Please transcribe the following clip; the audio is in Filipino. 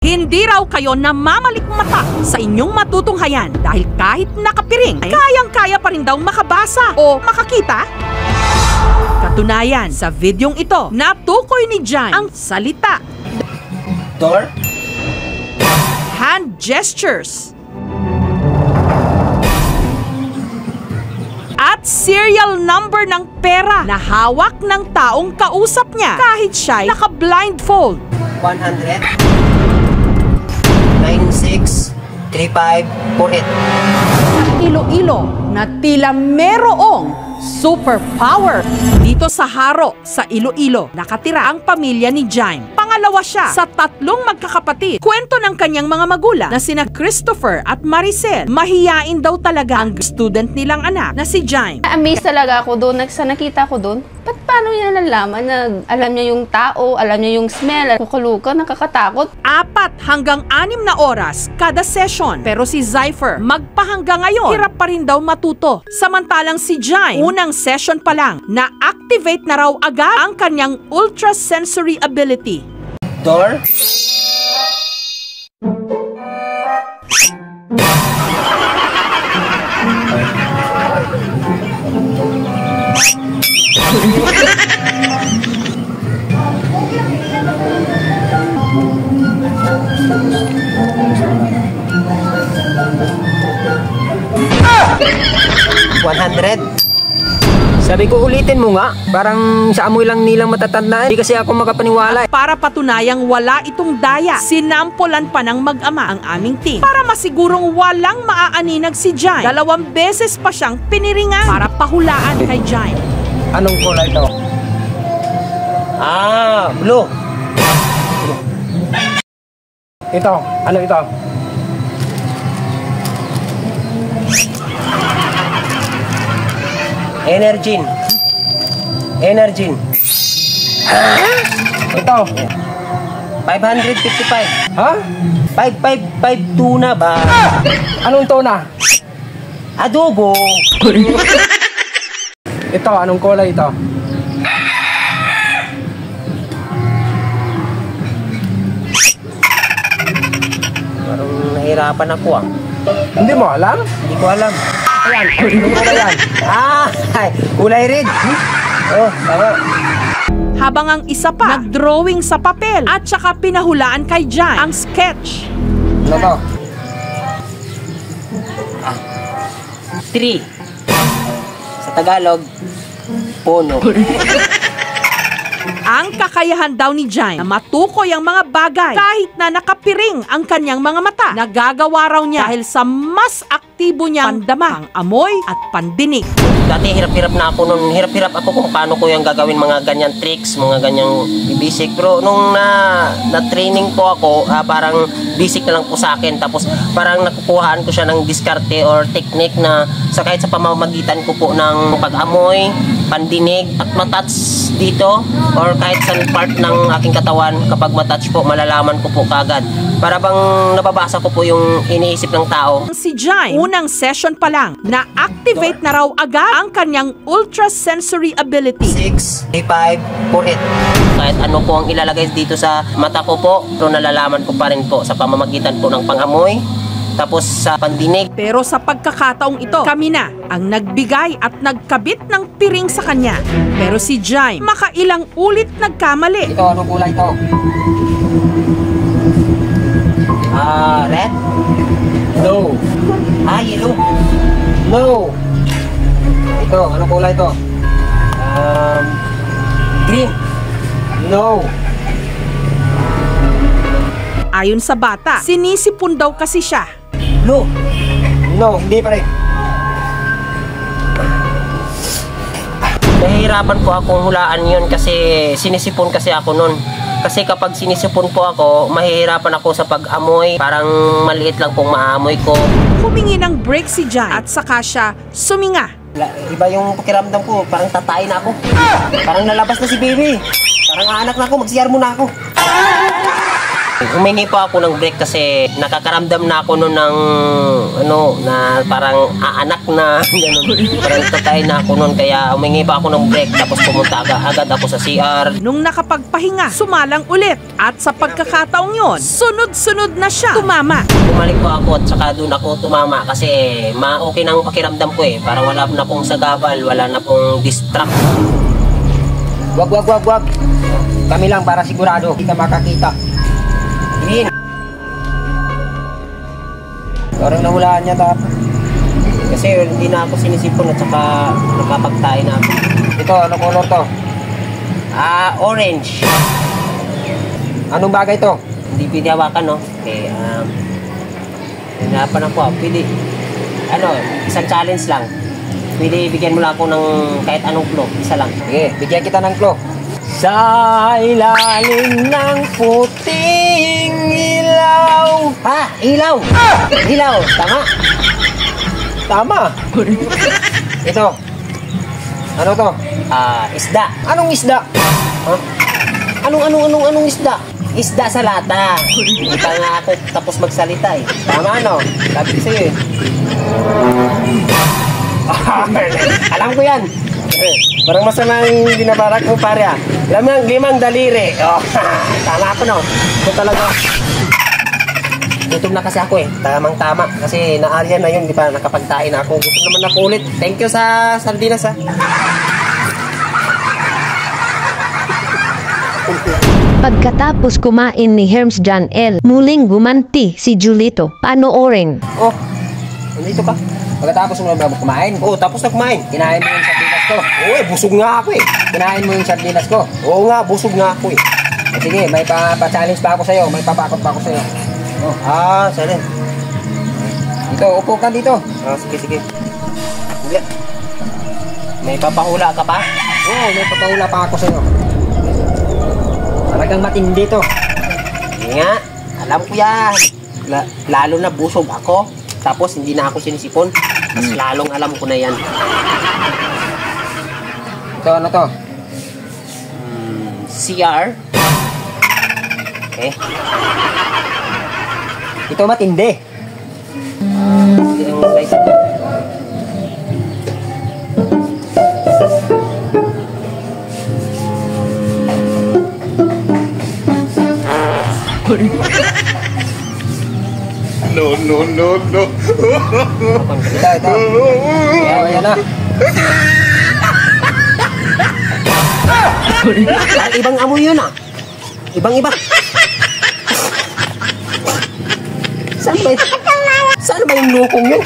Hindi raw kayo namamalikmata sa inyong matutunghayan dahil kahit nakapiring, kayang-kaya pa rin daw makabasa o makakita. Katunayan, sa videong ito, natukoy ni Jaime ang salita, Door? hand gestures, at serial number ng pera na hawak ng taong kausap niya kahit siya'y naka-blindfold. 100 96 35 48. Iloilo na tila merong superpower. Dito sa Haro, sa Iloilo, nakatira ang pamilya ni Jaime. Pangalawa siya sa 3 magkakapatid. Kwento ng kanyang mga magulang na sina Christopher at Maricel. Mahiyain daw talaga ang student nilang anak na si Jaime. Na-amaze talaga ako doon, sa nakita ko doon. Paano niya nalaman na alam niya yung tao, alam niya yung smell, kukulukan, nakakatakot. 4 hanggang 6 na oras kada session. Pero si Zypher, magpahanggang ngayon, hirap pa rin daw matuto. Samantalang si Jaime, unang session pa lang, na-activate na raw agad ang kanyang ultrasensory ability. Door? Ah! 100. Sabi ko ulitin mo nga, parang sa amoy lang nilang matatanda. Hindi kasi ako makapaniwala. Para patunayang wala itong daya, sinampulan pa ng mag-ama ang aming team para masigurong walang maaaninag si Jaime. 2 beses pa siyang piniringan para pahulaan kay Jaime. Anong kulay ito? Ah, blue. Ito, ano ito? Energin. Energin. Ito. 555. Ha? 5552 na ba? Anong tona? Adobo. Ito, anong kulay ito? Parang nahirapan ako ah. Hindi mo alam? Hindi ko alam. Ayan, anong kulay yan? Kulay red. Oh, tama. Habang ang isa pa, nag-drawing sa papel at saka pinahulaan kay Jaime ang sketch. Ano to? 3. Sa Tagalog, puno. Ang kakayahan daw ni Jaime na matukoy ang mga bagay kahit na nakapiring ang kanyang mga mata. Nagagawa raw niya dahil sa mas aktibo niyang pandama, ang amoy at pandinig. Dati hirap-hirap na ako nun. Hirap-hirap ako kung paano ko yung gagawin mga ganyan tricks, mga ganyang basic. Pero nung na-training po ako, parang basic na lang po sa akin. Tapos parang nakukuhaan ko siya ng diskarte or technique na kahit sa pamamagitan ko po ng pag-amoy, pandinig at matouch dito or kahit sa part ng aking katawan, kapag matouch po, malalaman ko po kagad. Para bang nababasa ko po yung iniisip ng tao. Si Jaime, unang session pa lang, na-activate na raw agad ang kanyang ultrasensory ability. 6, 5, 48. Kahit ano po ang ilalagay dito sa mata ko po, pero nalalaman ko pa rin po sa pamamagitan po ng pangamoy, tapos sa pandinig. Pero sa pagkakataong ito, kami na ang nagbigay at nagkabit ng piring sa kanya. Pero si Jaime, makailang ulit nagkamali. Ito, anong kulay ito? Red? No. Yellow? No. Ito, anong kulay ito? Green? No. Ayon sa bata, sinisipon daw kasi siya. Blue? No, hindi pa rin. Nahihirapan po akong hulaan yun kasi sinisipon kasi ako nun. Kasi kapag sinisipon po ako, mahihirapan ako sa pag-amoy. Parang maliit lang pong maamoy ko. Humingi ng break si Jaime at saka siya suminga. Iba yung pakiramdam ko, parang tatay na ako. Parang nalabas na si baby. Parang anak na ako, mag-CR muna ako. Humingi po ako ng break kasi nakakaramdam na ako noon ng na parang aanak na ganun. Parang tatay na ako noon kaya humingi pa ako ng break tapos pumunta agad ako sa CR. Nung nakapagpahinga, sumalang ulit at sa pagkakataong yon, sunod-sunod na siya tumama. Bumalik po ako at saka doon ako tumama kasi okay nang pakiramdam ko eh. Parang wala na pong sagabal, wala na pong distract. Wag. Kami lang para sigurado hindi ka makakita. Tingin. Parang nahulaan niya tapos. Kasi hindi na ako sinisipon at saka nakapagtae na ako. Ito, ano color to? Orange. Anong bagay to? Hindi pwede hawakan, no? Okay, hinapan ako. Pwede, isang challenge lang. Pwede bigyan mo lang ako ng kahit anong clue. Isa lang. Sige, bigyan kita ng clue. Sa ilalim ng puting ilaw. Ilaw! Ilaw! Tama! Tama. Ito. Ano to? Isda. Anong isda? Huh? Anong isda? Isda sa lata. Hindi pa nga ako tapos magsalita eh. Tama ano? Sabi ko sa'yo eh. Alam ko yan. Parang masamang binabarak mo pare ah. Limang daliri. Oh, tama ako no. Ito talaga. Gutom na kasi ako eh. Tamang-tama. Kasi na-area na yun. Di ba nakapagtain na ako. Gutom naman ako ulit. Thank you sa sardinas ah. Pagkatapos kumain ni Herms John L, muling gumanti si Julito. Panoorin. Oh, nandito ka. Pagkatapos mo na kumain. Oo, tapos na kumain. Kinain mo yung sardinas ko. Oo, busog nga ako eh. Kinain mo yung sardinas ko. Oo nga, busog nga ako eh. Sige, may pa-challenge pa ako sa'yo. May papakot pa ako sa'yo. Oh. Sige. Dito, upo ka dito. Sige. May papahula ka pa? Oo, may papahula pa ako sa'yo. Talagang matindi to. Hindi nga, alam ko yan. Lalo na busog ako. Tapos hindi na ako sinisipon. Mas lalong alam ko na yan. Ito, ano to? CR. Okay. Ito matindi. Yung size ito. No. Ito. Ayan na. Ibang amoy yun ah. Ibang-iba. Saan ba yung lukong yun?